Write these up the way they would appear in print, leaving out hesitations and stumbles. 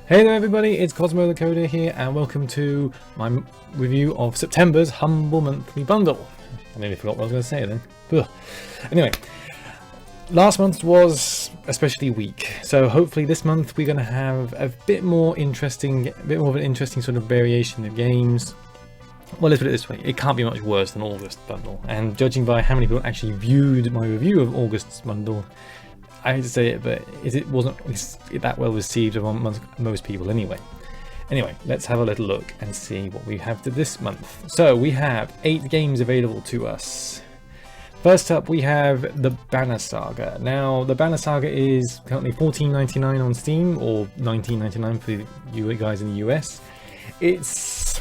Hey there everybody, it's Cosmo the Coder here and welcome to my review of September's Humble Monthly Bundle. I nearly forgot what I was going to say then. Ugh. Anyway, last month was especially weak, so hopefully this month we're going to have a bit more of an interesting sort of variation of games. Well, let's put it this way, it can't be much worse than August bundle, and judging by how many people actually viewed my review of August's bundle, I hate to say it, but it wasn't that well received among most people anyway. Anyway, let's have a little look and see what we have to this month. So we have 8 games available to us. First up, we have the Banner Saga. Now, the Banner Saga is currently $14.99 on Steam, or $19.99 for you guys in the US. It's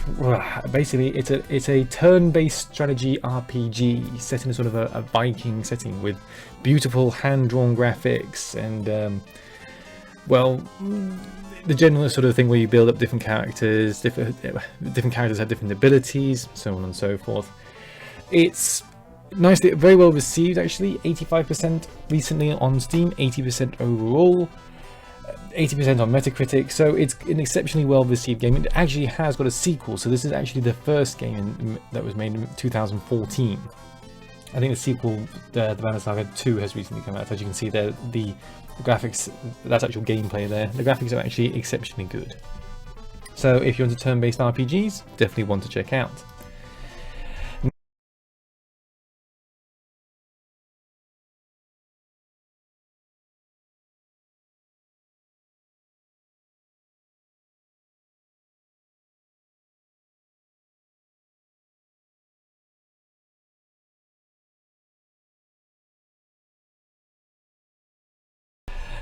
basically it's a turn-based strategy RPG set in a sort of a Viking setting with beautiful hand-drawn graphics and well, the general sort of thing where you build up different characters. Different characters have different abilities, so on and so forth. It's very well received actually. 85% recently on Steam, 80% overall. 80% on Metacritic, so it's an exceptionally well received game. It actually has got a sequel, so this is actually the first game that was made in 2014. I think the sequel, the Banner Saga 2, has recently come out. As you can see there, the graphics, that's actual gameplay there. The graphics are actually exceptionally good. So if you're into turn-based RPGs, definitely one to check out.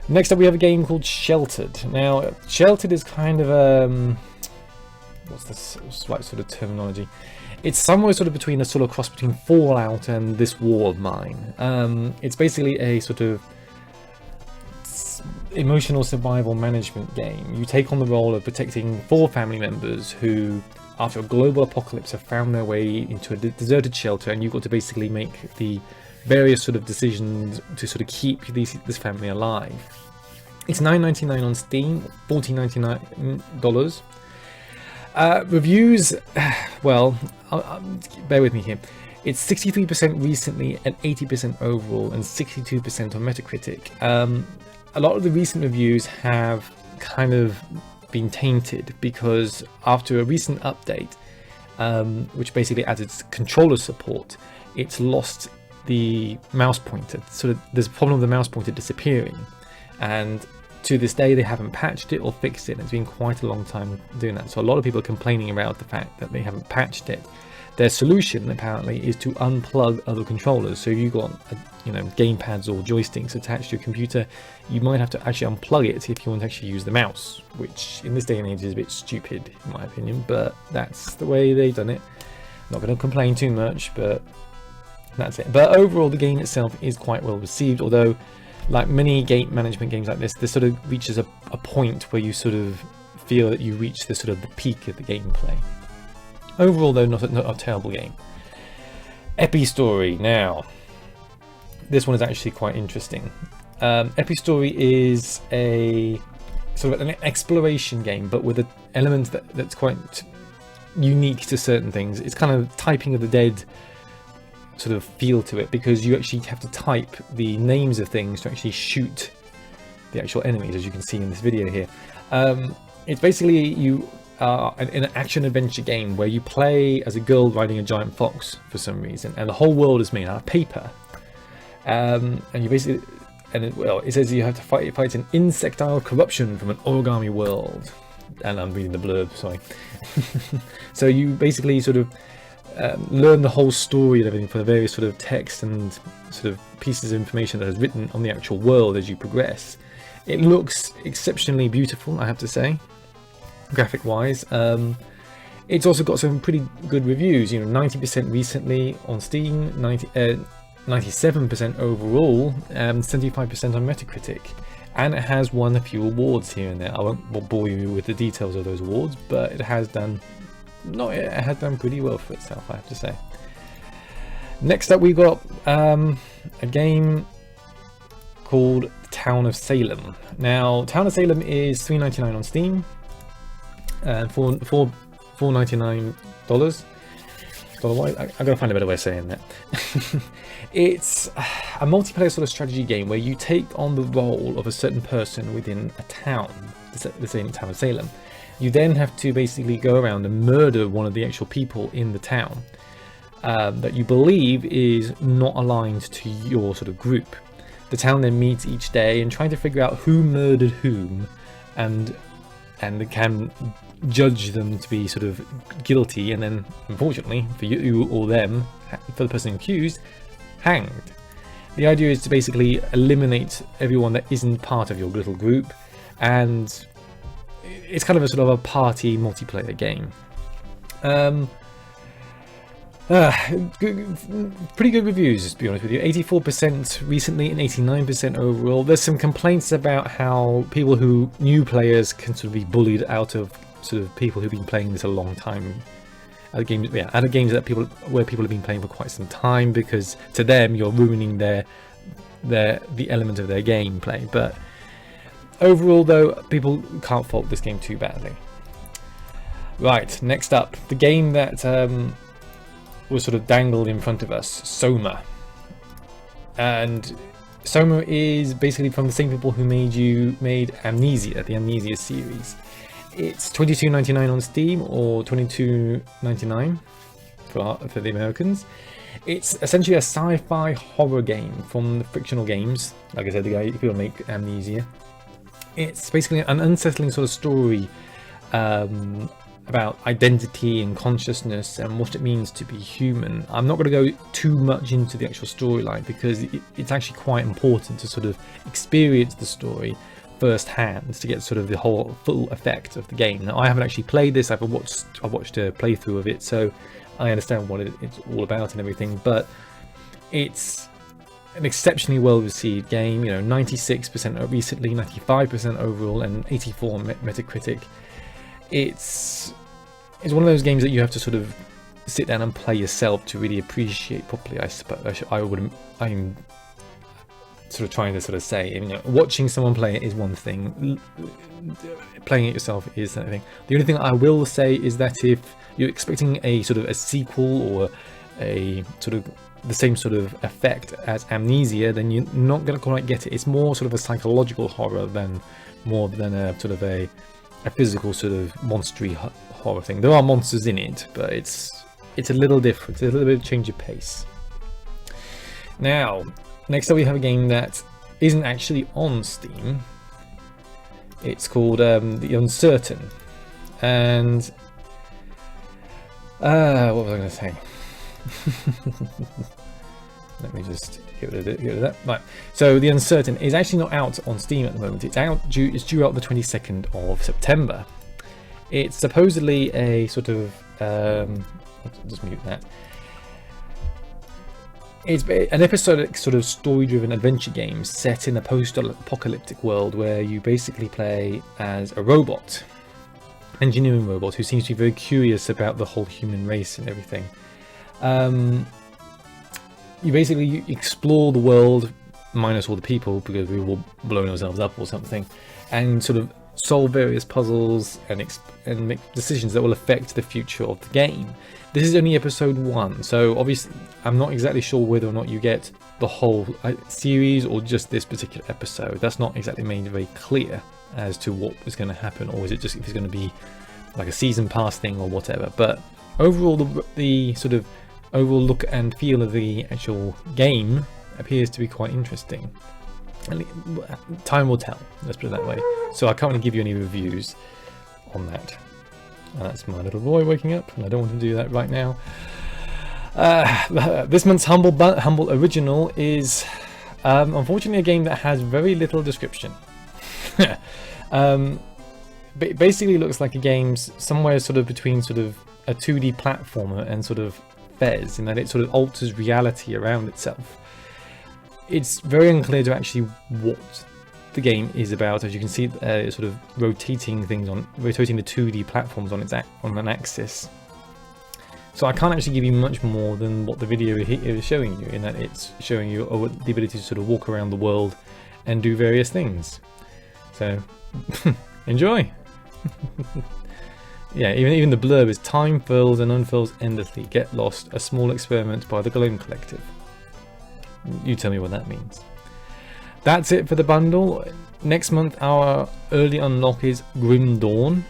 Next up we have a game called Sheltered. Now, Sheltered is kind of what's the right sort of terminology? It's somewhere sort of between a sort of cross between Fallout and This War of Mine. It's basically a sort of emotional survival management game. You take on the role of protecting 4 family members who, after a global apocalypse, have found their way into a deserted shelter, and you've got to basically make the various sort of decisions to sort of keep this family alive. It's $9.99 on Steam, $14.99. Reviews, well, bear with me here. It's 63% recently and 80% overall and 62% on Metacritic. A lot of the recent reviews have kind of been tainted because after a recent update, which basically added controller support, it's lost the mouse pointer. Sort of there's a problem with the mouse pointer disappearing, and to this day they haven't patched it or fixed it. It's been quite a long time doing that, so a lot of people are complaining about the fact that they haven't patched it. Their solution apparently is to unplug other controllers. So if you've got gamepads or joysticks attached to your computer, you might have to actually unplug it if you want to actually use the mouse, which in this day and age is a bit stupid in my opinion, but that's the way they've done it. Not going to complain too much, but that's it. But overall the game itself is quite well received, although like many game management games like this sort of reaches a point where you sort of feel that you reach the sort of the peak of the gameplay. Overall though, not a terrible game. Epistory. Now this one is actually quite interesting. Epistory is a sort of an exploration game, but with an element that's quite unique to certain things. It's kind of typing of the dead sort of feel to it, because you actually have to type the names of things to actually shoot the actual enemies, as you can see in this video here. It's basically you are in an action adventure game where you play as a girl riding a giant fox for some reason, and the whole world is made out of paper. And you basically, it says you have to fight an insectile corruption from an origami world. And I'm reading the blurb, sorry. So you basically sort of learn the whole story and everything for the various sort of text and sort of pieces of information that is written on the actual world as you progress. It looks exceptionally beautiful, I have to say, graphic wise. It's also got some pretty good reviews, 90% recently on Steam, 97% overall, 75% on Metacritic, and it has won a few awards here and there. I won't bore you with the details of those awards, but it has done pretty well for itself, I have to say. Next up we got a game called Town of Salem. Now, Town of Salem is $3.99 on Steam, and $4.99. I gotta find a better way of saying that. It's a multiplayer sort of strategy game where you take on the role of a certain person within a town, the same Town of Salem. You then have to basically go around and murder one of the actual people in the town that you believe is not aligned to your sort of group. The town then meets each day and trying to figure out who murdered whom, and can judge them to be sort of guilty, and then unfortunately for you or them, for the person accused, hanged. The idea is to basically eliminate everyone that isn't part of your little group, and it's kind of a sort of a party multiplayer game. Pretty good reviews, to be honest with you. 84% recently and 89% overall. There's some complaints about how new players can sort of be bullied out of sort of people who've been playing this a long time. Out of games that where people have been playing for quite some time, because to them you're ruining the element of their gameplay. But overall, though, people can't fault this game too badly. Right, next up, the game that was sort of dangled in front of us, Soma. And Soma is basically from the same people who made Amnesia, the Amnesia series. It's $22.99 on Steam, or $22.99 for the Americans. It's essentially a sci-fi horror game from the Frictional Games. Like I said, the guy who make Amnesia. It's basically an unsettling sort of story about identity and consciousness and what it means to be human. I'm not going to go too much into the actual storyline, because it's actually quite important to sort of experience the story firsthand to get sort of the whole full effect of the game. Now, I haven't actually played this. I've watched a playthrough of it, so I understand what it's all about and everything. But it's an exceptionally well received game. 96% recently, 95% overall, and 84 on Metacritic. It's one of those games that you have to sort of sit down and play yourself to really appreciate properly, I suppose. I'm sort of trying to sort of say, watching someone play it is one thing, playing it yourself is another thing. The only thing I will say is that if you're expecting a sort of a sequel or a sort of the same sort of effect as Amnesia, then you're not going to quite get it. It's more sort of a psychological horror more than a sort of a physical sort of monstery horror thing. There are monsters in it, but it's a little different. It's a little bit of change of pace. Now, next up we have a game that isn't actually on Steam. It's called The Uncertain. And what was I going to say? Let me just get rid of that. Right. So The Uncertain is actually not out on Steam at the moment. It's due out the 22nd of September. It's supposedly a sort of I'll just mute that. It's an episodic sort of story-driven adventure game set in a post-apocalyptic world where you basically play as a robot, engineering robot, who seems to be very curious about the whole human race and everything. You explore the world, minus all the people, because we've all blown ourselves up or something, and sort of solve various puzzles and make decisions that will affect the future of the game. This is only episode 1, so obviously I'm not exactly sure whether or not you get the whole series or just this particular episode. That's not exactly made very clear as to what was going to happen, or is it just if it's going to be like a season pass thing or whatever. But overall, the sort of overall look and feel of the actual game appears to be quite interesting. Time will tell, let's put it that way. So I can't really give you any reviews on that. And that's my little boy waking up, and I don't want to do that right now. This month's Humble Original is unfortunately a game that has very little description. It basically looks like a game somewhere sort of between sort of a 2D platformer and sort of Fez, in that it sort of alters reality around itself. It's very unclear to actually what the game is about. As you can see, sort of rotating the 2D platforms on an axis. So I can't actually give you much more than what the video is showing you, in that it's showing you the ability to sort of walk around the world and do various things. So enjoy. Yeah, even the blurb is time fills and unfills endlessly. Get lost, a small experiment by the Gloam Collective. You tell me what that means. That's it for the bundle. Next month our early unlock is Grim Dawn.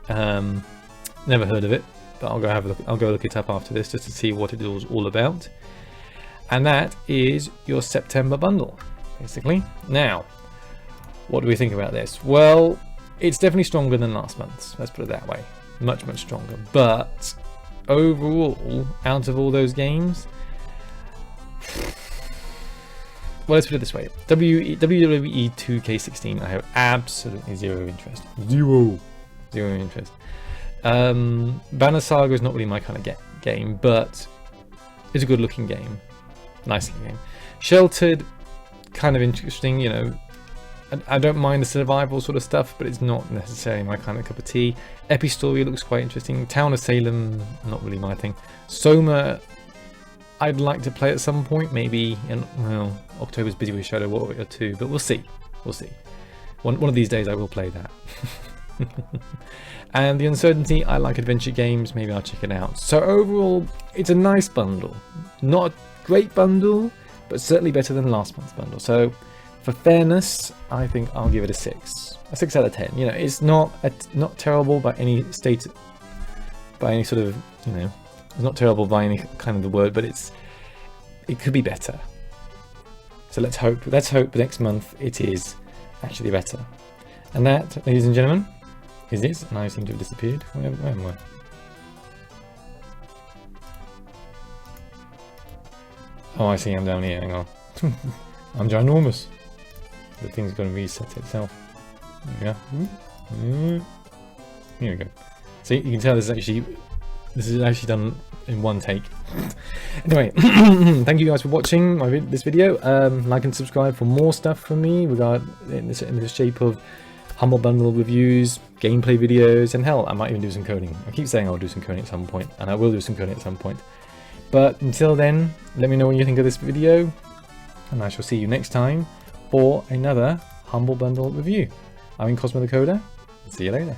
Never heard of it, but I'll go look it up after this just to see what it is all about. And that is your September bundle, basically. Now, what do we think about this? Well, it's definitely stronger than last month's, let's put it that way. Much stronger. But overall, out of all those games, well, let's put it this way. WWE 2K16, I have absolutely zero interest. Zero interest. Banner Saga is not really my kind of game, but it's a good looking game. Nice looking game. Sheltered, kind of interesting, you know. I don't mind the survival sort of stuff, but it's not necessarily my kind of cup of tea. Epi Story looks quite interesting. Town of Salem, not really my thing. Soma, I'd like to play at some point, maybe. Well, October's busy with Shadow Warrior 2, but we'll see. We'll see. One of these days I will play that. And the Uncertainty, I like adventure games, maybe I'll check it out. So overall, it's a nice bundle. Not a great bundle, but certainly better than last month's bundle. So for fairness, I think I'll give it a 6. A 6 out of 10. You know, it's not terrible by any state, by any sort of, you know, it's not terrible by any kind of the word, but it could be better. So let's hope next month it is actually better. And that, ladies and gentlemen, is it. And I seem to have disappeared. Where am I? Oh, I see, I'm down here. Hang on. I'm ginormous. The thing's going to reset itself. There we go. Here we go. See, you can tell this is actually done in one take. Anyway, thank you guys for watching this video. Like and subscribe for more stuff from me in the shape of humble bundle reviews, gameplay videos, and hell, I might even do some coding. I keep saying I'll do some coding at some point, and I will do some coding at some point. But until then, let me know what you think of this video, and I shall see you next time for another humble bundle review. I'm Cosmo the Coder. See you later.